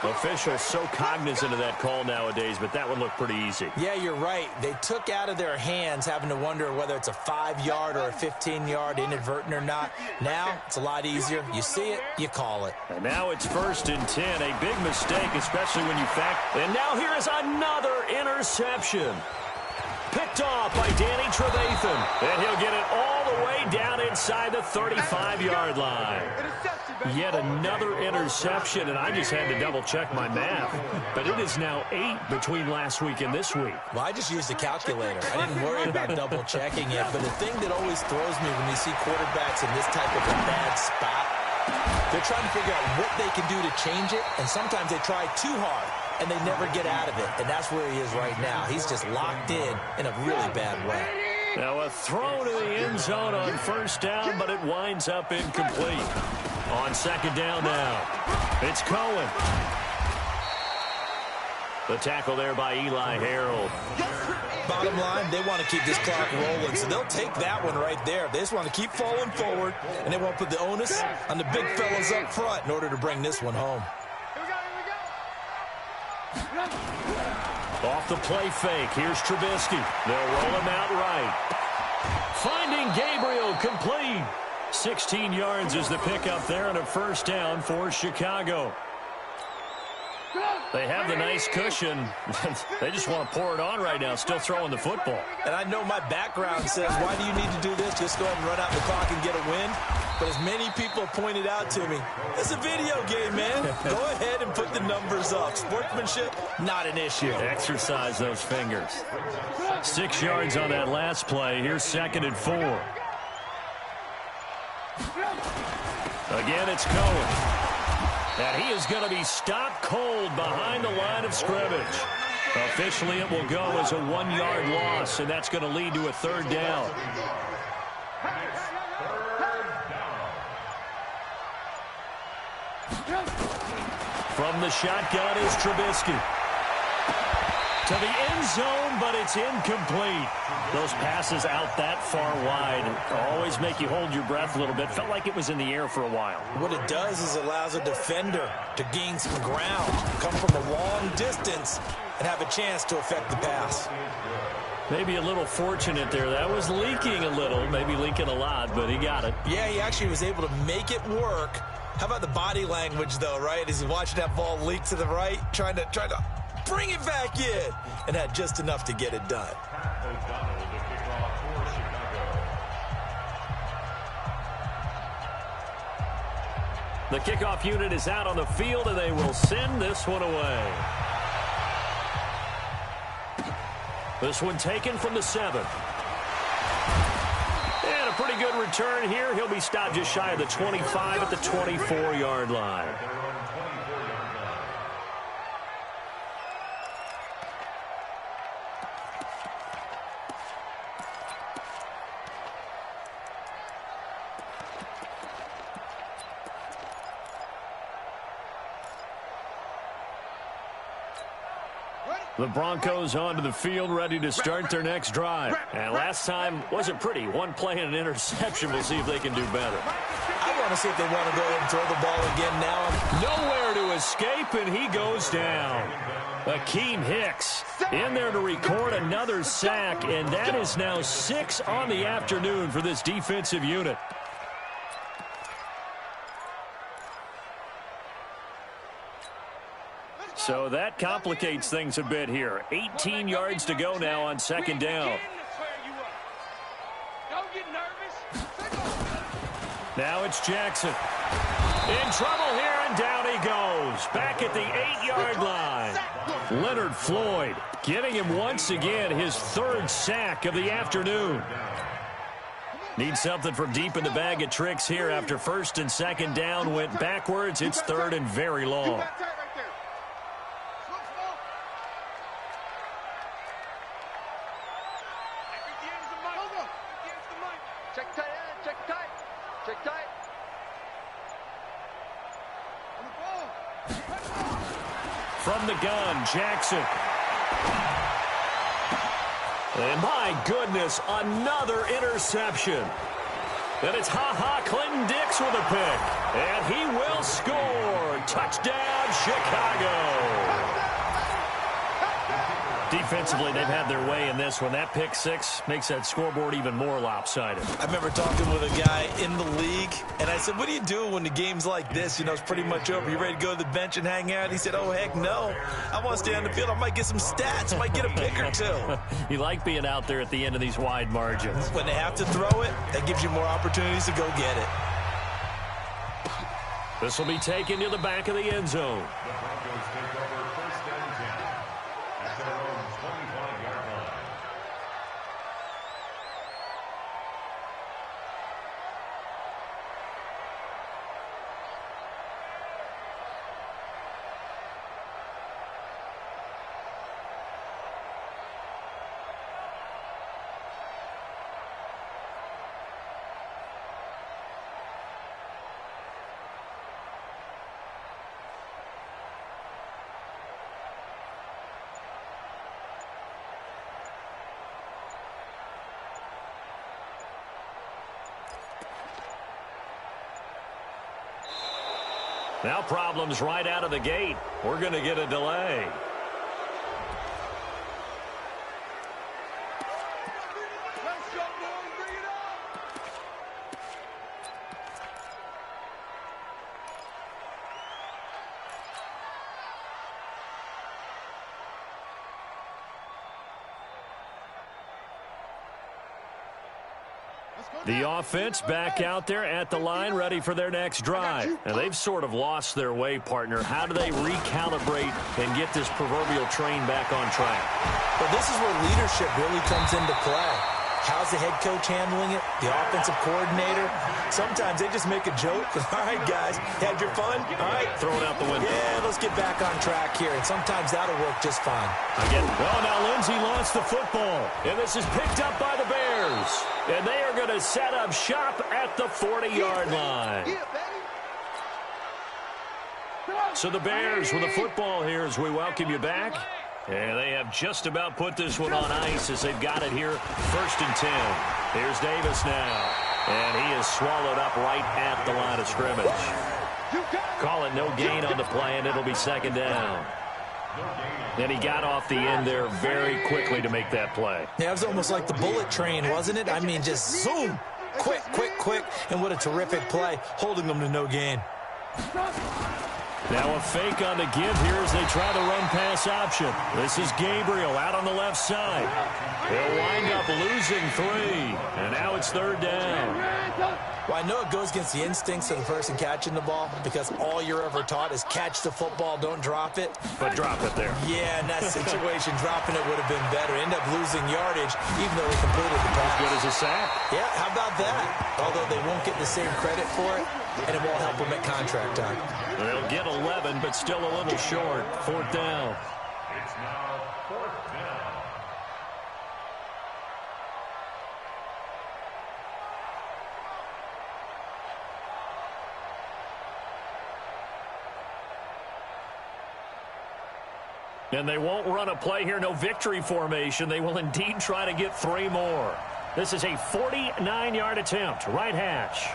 Officials so cognizant of that call nowadays, but that would look pretty easy. Yeah, you're right. They took out of their hands having to wonder whether it's a 5-yard or a 15-yard inadvertent or not. Now, it's a lot easier. You see it, you call it. And now it's 1st and 10. A big mistake, especially when you factor. And now here is another interception. Picked off by Danny Trevathan. And he'll get it all the way down inside the 35-yard line. Yet another interception, and I just had to double-check my math. But it is now 8 between last week and this week. Well, I just used a calculator. I didn't worry about double-checking it. But the thing that always throws me when you see quarterbacks in this type of a bad spot, they're trying to figure out what they can do to change it, and sometimes they try too hard, and they never get out of it. And that's where he is right now. He's just locked in a really bad way. Now a throw to the end zone on first down, but it winds up incomplete. On second down now, it's Cohen. The tackle there by Eli Harold. Bottom line, they want to keep this clock rolling, so they'll take that one right there. They just want to keep falling forward, and they won't put the onus on the big fellas up front in order to bring this one home. Off the play fake, here's Trubisky. They'll roll him out right. Finding Gabriel, complete. 16 yards is the pickup there, and a first down for Chicago. They have the nice cushion. They just want to pour it on right now, still throwing the football. And I know my background says, why do you need to do this? Just go ahead and run out the clock and get a win. But as many people pointed out to me, it's a video game, man. Go ahead and put the numbers up. Sportsmanship, not an issue. Exercise those fingers. 6 yards on that last play. Here's 2nd and 4. Again, it's Cohen. And he is going to be stopped cold behind the line of scrimmage. Officially, it will go as a 1-yard loss, and that's going to lead to a 3rd down. From the shotgun is Trubisky. To the end zone, but it's incomplete. Those passes out that far wide always make you hold your breath a little bit. Felt like it was in the air for a while. What it does is allows a defender to gain some ground, come from a long distance, and have a chance to affect the pass. Maybe a little fortunate there. That was leaking a little, maybe leaking a lot, but he got it. Yeah, he actually was able to make it work. How about the body language, though, right? As he watched that ball leak to the right, trying to bring it back in, and had just enough to get it done. The kickoff unit is out on the field, and they will send this one away. This one taken from the 7. And a pretty good return here. He'll be stopped just shy of the 25 at the 24-yard line. The Broncos onto the field, ready to start their next drive. And last time wasn't pretty. One play and an interception. We'll see if they can do better. I want to see if they want to go ahead and throw the ball again now. Nowhere to escape, and he goes down. Akeem Hicks in there to record another sack, and that is now 6 on the afternoon for this defensive unit. So that complicates things a bit here. 18 yards to go now on 2nd down. Now it's Jackson. In trouble here, and down he goes. Back at the 8-yard line. Leonard Floyd giving him once again his 3rd sack of the afternoon. Need something from deep in the bag of tricks here after 1st and 2nd down went backwards. It's 3rd and very long. From the gun, Jackson. And my goodness, another interception. And it's Clinton Dix with a pick. And he will score. Touchdown, Chicago. Defensively, they've had their way in this one. That pick 6 makes that scoreboard even more lopsided. I remember talking with a guy in the league, and I said, what do you do when the game's like this? You know, it's pretty much over. You ready to go to the bench and hang out? He said, oh, heck no. I want to stay on the field. I might get some stats. I might get a pick or 2. You like being out there at the end of these wide margins. When they have to throw it, that gives you more opportunities to go get it. This will be taken to the back of the end zone. Now problems right out of the gate. We're going to get a delay. The offense back out there at the line, ready for their next drive. And they've sort of lost their way, partner. How do they recalibrate and get this proverbial train back on track? Well, this is where leadership really comes into play. How's the head coach handling it? The offensive coordinator? Sometimes they just make a joke. All right, guys, had your fun? All right. Throw it out the window. Yeah, let's get back on track here. And sometimes that'll work just fine. Again, well, now Lindsey lost the football. And this is picked up by the Bears. And they are going to set up shop at the 40-yard line. So the Bears with the football here as we welcome you back. And they have just about put this one on ice as they've got it here. 1st and 10. Here's Davis now. And he is swallowed up right at the line of scrimmage. Call it no gain on the play, and it'll be 2nd down. And he got off the end there very quickly to make that play. Yeah, it was almost like the bullet train, wasn't it? I mean, just zoom. Quick, quick, quick. And what a terrific play, holding them to no gain. Now a fake on the give here as they try the run-pass option. This is Gabriel out on the left side. He'll wind up losing 3. And now it's 3rd down. Well, I know it goes against the instincts of the person catching the ball because all you're ever taught is catch the football, don't drop it. But drop it there. Yeah, in that situation, dropping it would have been better. End up losing yardage even though they completed the pass. As good as a sack. Yeah, how about that? Although they won't get the same credit for it, and it won't help them at contract time. They'll get 11, but still a little short. 4th down. It's now 4th down. And they won't run a play here, no victory formation. They will indeed try to get 3 more. This is a 49-yard attempt, right hash.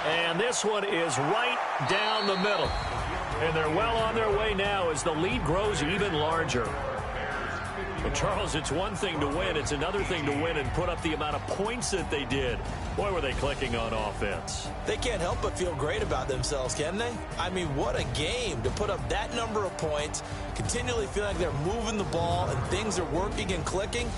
And this one is right down the middle. And they're well on their way now as the lead grows even larger. Well, Charles, it's one thing to win. It's another thing to win and put up the amount of points that they did. Boy, were they clicking on offense. They can't help but feel great about themselves, can they? I mean, what a game to put up that number of points, continually feel like they're moving the ball and things are working and clicking.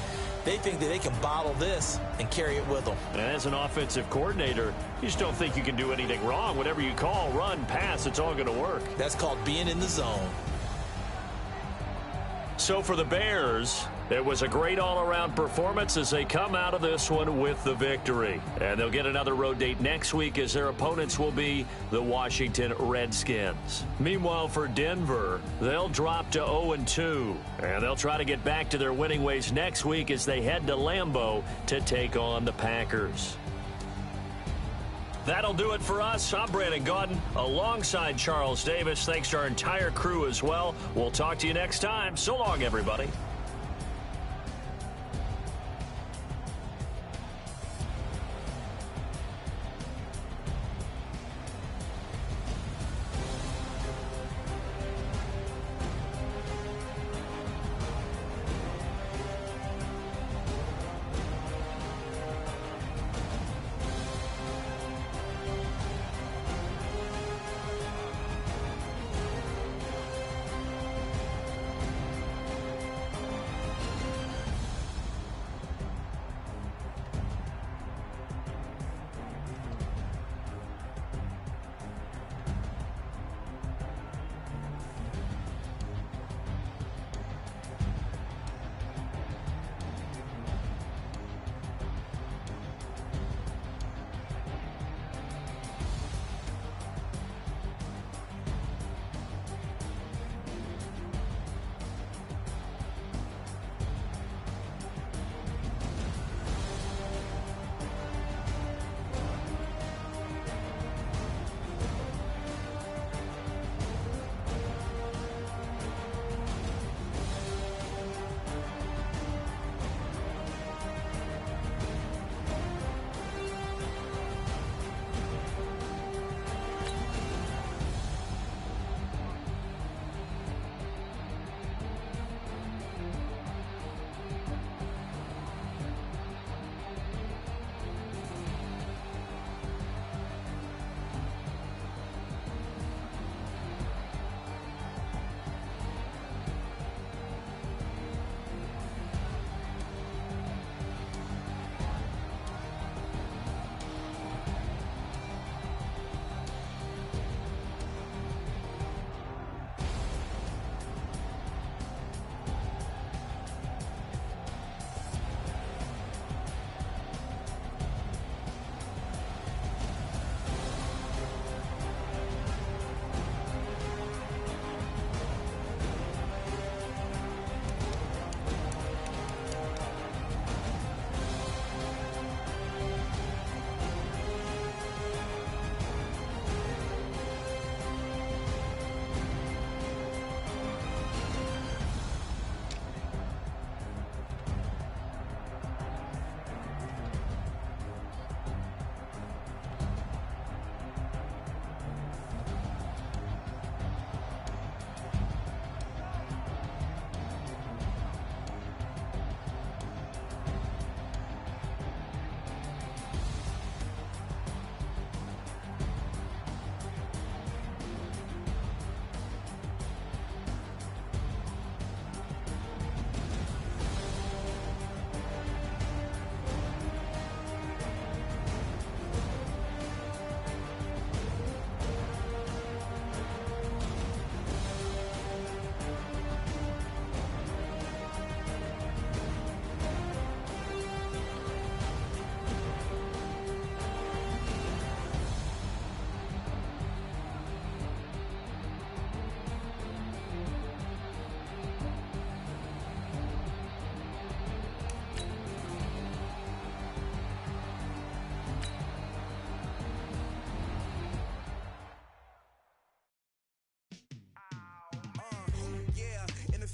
They think that they can bottle this and carry it with them. And as an offensive coordinator, you just don't think you can do anything wrong. Whatever you call, run, pass, it's all going to work. That's called being in the zone. So for the Bears, it was a great all-around performance as they come out of this one with the victory. And they'll get another road date next week as their opponents will be the Washington Redskins. Meanwhile, for Denver, they'll drop to 0-2. And they'll try to get back to their winning ways next week as they head to Lambeau to take on the Packers. That'll do it for us. I'm Brandon Gaudin alongside Charles Davis. Thanks to our entire crew as well. We'll talk to you next time. So long, everybody.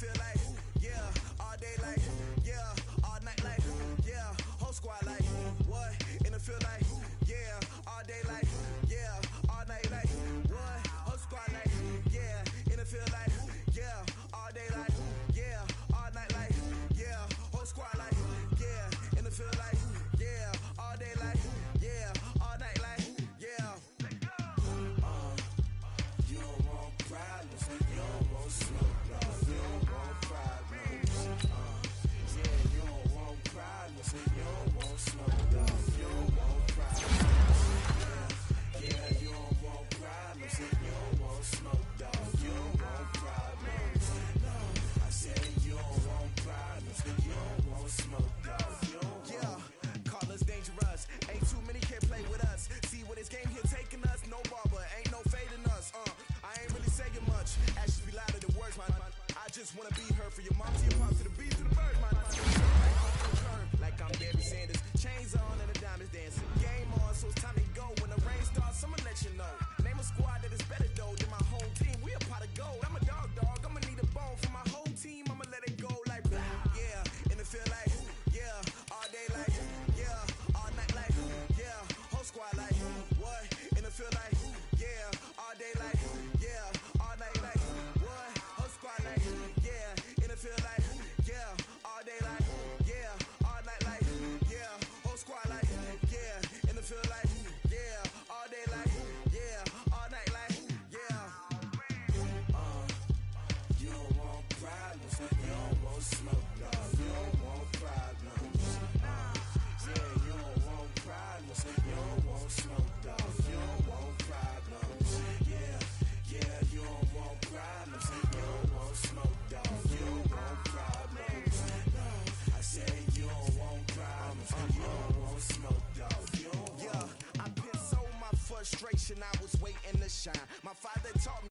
feel like, yeah, all day like, yeah, all night like, yeah, whole squad like, what? And it feel like, yeah, all day like, yeah, all night like, what? Whole squad like, yeah, and it feel like, yeah, all day like, yeah, all night like, yeah, whole squad like, yeah, and it feel like, yeah, all day like, yeah, all night like, yeah. You don't want problems, you don't want smoke, no, you don't want problems. Yeah, you don't want problems, you don't want smoke, no, you don't want problems. Yeah, you don't want problems, you don't want smoke, no, you don't want problems. No, I said you don't want problems, you don't want smoke, no, you don't want. Yeah, call us dangerous, ain't too many can play with us. See what this game here taking us, no barber, ain't no fading us. I ain't really saying much, actions be louder than words, man. I just wanna be heard for your mom to your pop to the beat to the bird, man. Like I'm Barry Sanders, chains on and the diamonds dancing. Game on, so it's time to go. When the rain starts, I'ma let you know. Name a squad that is better though than my whole team. We a pot of gold. I'm a dog, I'ma need a bone for my whole team. I'ma let it go like blah. Yeah, and it feel like, yeah, all day like, yeah, all night like, yeah, whole squad like, what? And it feel like, yeah, all day like, yeah, all night like, what? Whole squad like, yeah, and it feel like, yeah, all day like, yeah, all night like, yeah, whole squad like, yeah, and it feel like, yeah, all day like, yeah, all night like, yeah. You don't want problems, you don't want smoke, no, you don't want problems. Yeah, you don't want problems, you don't want smoke, no, you don't want problems. Yeah, you don't want problems, you don't want smoke, no, you don't want problems. No, I said you don't want problems, you don't want smoke, no, you don't want. Yeah, I pissed so my frustration, I was waiting to shine. My father taught me.